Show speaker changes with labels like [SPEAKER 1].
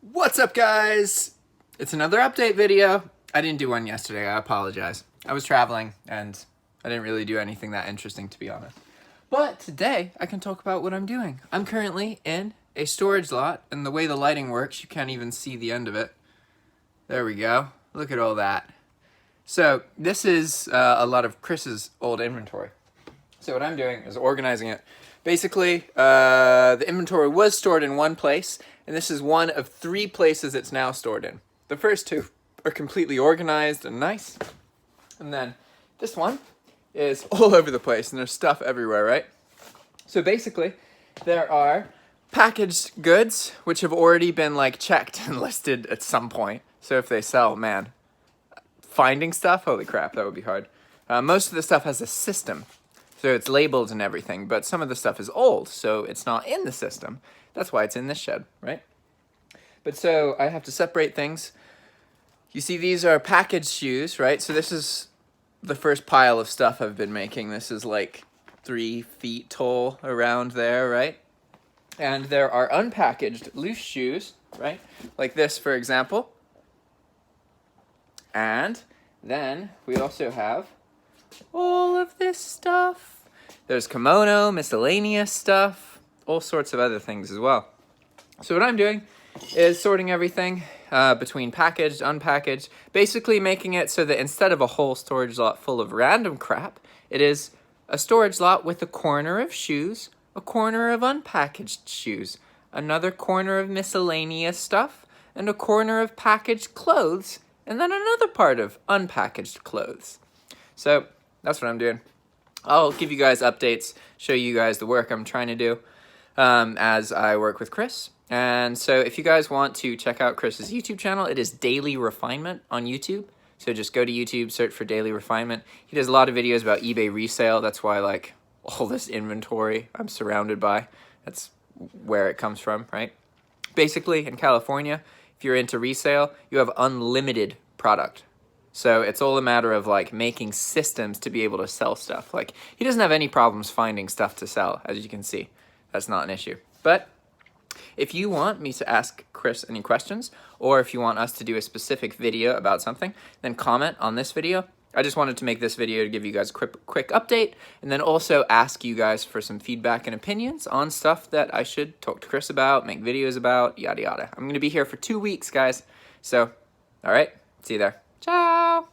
[SPEAKER 1] What's up, guys? It's another update video. I didn't do one yesterday, I apologize. I was traveling and I didn't really do anything that interesting, to be honest. But today I can talk about what I'm doing. I'm currently in a storage lot, and the way the lighting works, you can't even see the end of it. There we go. Look at all that. So this is a lot of Chris's old inventory. So what I'm doing is organizing it. Basically, the inventory was stored in one place, and this is one of 3 places it's now stored in. The first 2 are completely organized and nice. And then this one is all over the place, and there's stuff everywhere, right? So basically, there are packaged goods, which have already been like checked and listed at some point. So if they sell, man, finding stuff, holy crap, that would be hard. Most of the stuff has a system. So it's labeled and everything, but some of the stuff is old, so it's not in the system. That's why it's in this shed, right? But so I have to separate things. You see, these are packaged shoes, right? So this is the first pile of stuff I've been making. This is like 3 feet tall around there, right? And there are unpackaged loose shoes, right? Like this, for example. And then we also have all of this stuff. There's kimono, miscellaneous stuff, all sorts of other things as well. So what I'm doing is sorting everything between packaged, unpackaged, basically making it so that instead of a whole storage lot full of random crap, it is a storage lot with a corner of shoes, a corner of unpackaged shoes, another corner of miscellaneous stuff, and a corner of packaged clothes, and then another part of unpackaged clothes. So that's what I'm doing. I'll give you guys updates, show you guys the work I'm trying to do as I work with Chris. And so if you guys want to check out Chris's YouTube channel, it is Daily Refinement on YouTube. So just go to YouTube, search for Daily Refinement. He does a lot of videos about eBay resale. That's why, like, all this inventory I'm surrounded by, that's where it comes from, right? Basically, in California, if you're into resale, you have unlimited product. So it's all a matter of like making systems to be able to sell stuff. Like, he doesn't have any problems finding stuff to sell, as you can see. That's not an issue. But if you want me to ask Chris any questions, or if you want us to do a specific video about something, then comment on this video. I just wanted to make this video to give you guys a quick update, and then also ask you guys for some feedback and opinions on stuff that I should talk to Chris about, make videos about, yada yada. I'm going to be here for 2 weeks, guys. So, all right, see you there. Ciao!